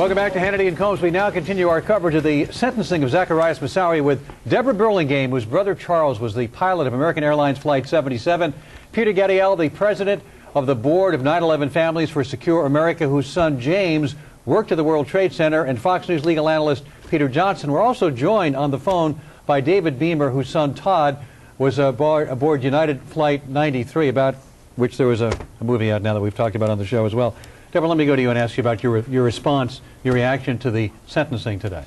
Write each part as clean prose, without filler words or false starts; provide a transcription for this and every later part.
Welcome back to Hannity and Colmes. We now continue our coverage of the sentencing of Zacarias Moussaoui with Debra Burlingame, whose brother Charles was the pilot of American Airlines Flight 77. Peter Gadiel, the president of the board of 9/11 Families for Secure America, whose son James worked at the World Trade Center, and Fox News legal analyst Peter Johnson. We're also joined on the phone by David Beamer, whose son Todd was aboard United Flight 93, about which there was a movie out now that we've talked about on the show as well. Debra, let me go to you and ask you about your response, your reaction to the sentencing today.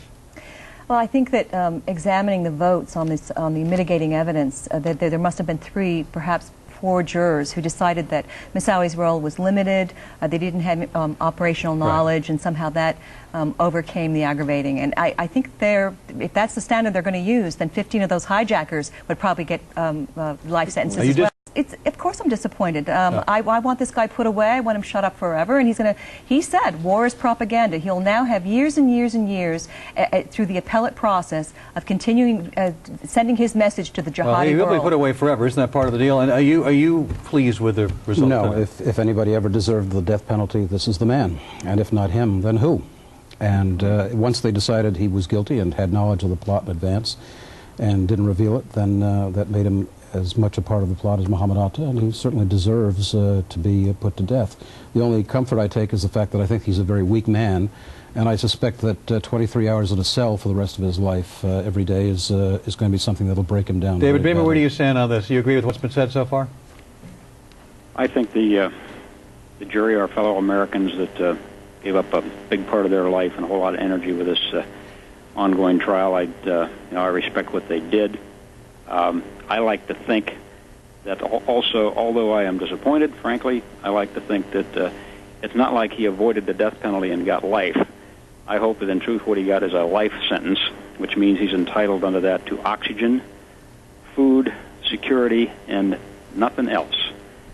Well, I think that examining the votes on the mitigating evidence, that there must have been 3, perhaps 4 jurors who decided that Moussaoui's role was limited, they didn't have operational knowledge, right, and somehow that overcame the aggravating. And I think if that's the standard they're going to use, then 15 of those hijackers would probably get life sentences as well. Of course I'm disappointed. I want this guy put away. I want him shut up forever. And he said war is propaganda. He'll now have years and years and years through the appellate process of continuing sending his message to the jihadi world. He'll be put away forever. Isn't that part of the deal? And are you pleased with the result? No. If anybody ever deserved the death penalty, this is the man. And if not him, then who? And once they decided he was guilty and had knowledge of the plot in advance and didn't reveal it, then that made him as much a part of the plot as Muhammad Atta, and he certainly deserves to be put to death. The only comfort I take is the fact that I think he's a very weak man, and I suspect that 23 hours in a cell for the rest of his life every day is going to be something that will break him down. David Beamer, where do you stand on this? Do you agree with what's been said so far? I think the jury are fellow Americans that gave up a big part of their life and a whole lot of energy with this ongoing trial. I respect what they did. I like to think that also, although I am disappointed, frankly, I like to think that it's not like he avoided the death penalty and got life. I hope that in truth what he got is a life sentence, which means he's entitled under that to oxygen, food, security, and nothing else.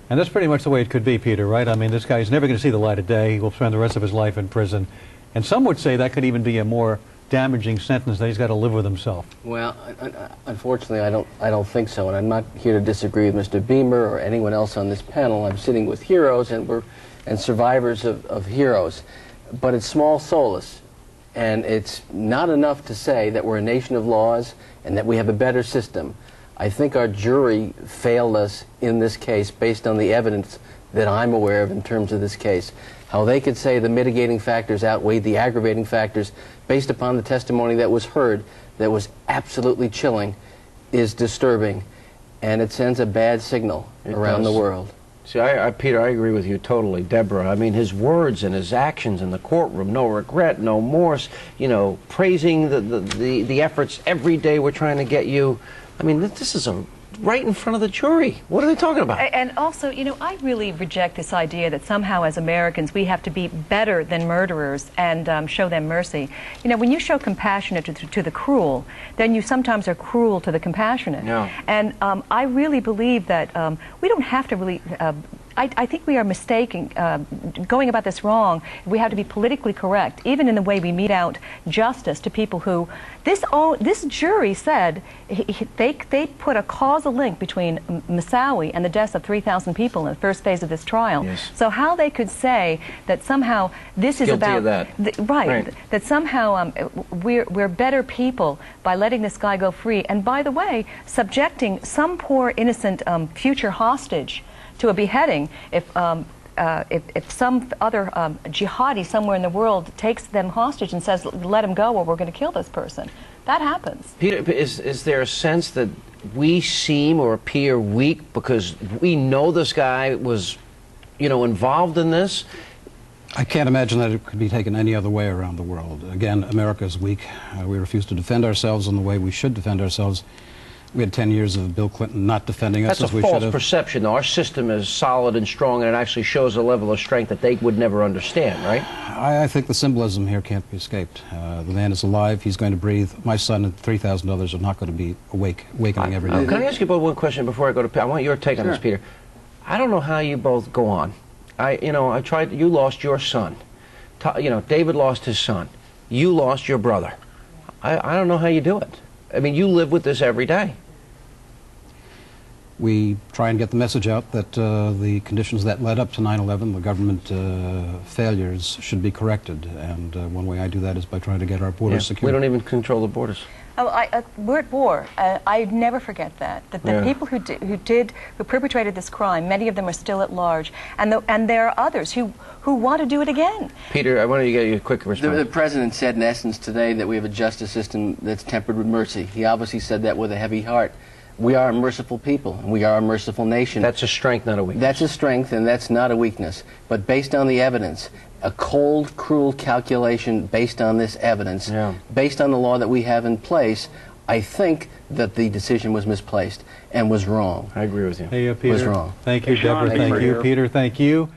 And that's pretty much the way it could be, Peter, right? I mean, this guy's never going to see the light of day. He will spend the rest of his life in prison. And some would say that could even be a more damaging sentence that he's got to live with himself. Well, unfortunately, I don't think so, and I'm not here to disagree with Mr. Beamer or anyone else on this panel. I'm sitting with heroes and survivors of heroes, but it's small solace, and it's not enough to say that we're a nation of laws and that we have a better system. I think our jury failed us in this case based on the evidence that I'm aware of in terms of this case. How they could say the mitigating factors outweighed the aggravating factors based upon the testimony that was heard that was absolutely chilling is disturbing, and it sends a bad signal around the world. See, Peter, I agree with you totally. Debra, I mean, his words and his actions in the courtroom, no regret, no remorse, you know, praising the efforts every day we're trying to get you. I mean, this is right in front of the jury. What are they talking about? And also, you know, I really reject this idea that somehow as Americans we have to be better than murderers and show them mercy. You know, when you show compassion to the cruel, then you sometimes are cruel to the compassionate. No. And I really believe that we don't have to really... I think we are mistaking, going about this wrong. We have to be politically correct, even in the way we mete out justice to people who... This jury said they put a causal link between Moussaoui and the deaths of 3,000 people in the first phase of this trial. Yes. So how they could say that somehow this is guilty about... of that. Right. That somehow we're better people by letting this guy go free. And by the way, subjecting some poor innocent future hostage to a beheading if some other jihadi somewhere in the world takes them hostage and says, let him go or we're going to kill this person. That happens. Peter, is there a sense that we seem or appear weak because we know this guy was, you know, involved in this? I can't imagine that it could be taken any other way around the world. Again, America is weak. We refuse to defend ourselves in the way we should defend ourselves. We had 10 years of Bill Clinton not defending us as we should have. That's a false perception, though. Our system is solid and strong, and it actually shows a level of strength that they would never understand, right? I think the symbolism here can't be escaped. The man is alive. He's going to breathe. My son and 3,000 others are not going to be awakening every day. Can I ask you about one question before I go to... I want your take on this, Peter. I don't know how you both go on. I tried... You lost your son. You know, David lost his son. You lost your brother. I don't know how you do it. I mean, you live with this every day. We try and get the message out that the conditions that led up to 9/11, the government failures, should be corrected. And one way I do that is by trying to get our borders secure. We don't even control the borders. Oh, we're at war. I never forget that. That the people who perpetrated this crime, many of them are still at large, and there are others who want to do it again. Peter, I wanted to get you a quick response. The President said, in essence, today that we have a justice system that's tempered with mercy. He obviously said that with a heavy heart. We are a merciful people, and we are a merciful nation. That's a strength, not a weakness. That's a strength, and that's not a weakness. But based on the evidence, a cold, cruel calculation based on this evidence, based on the law that we have in place, I think that the decision was misplaced and was wrong. I agree with you. Hey, Peter. Was wrong. Thank you, Hey, Sean, Deborah. Thank you, Peter. Thank you.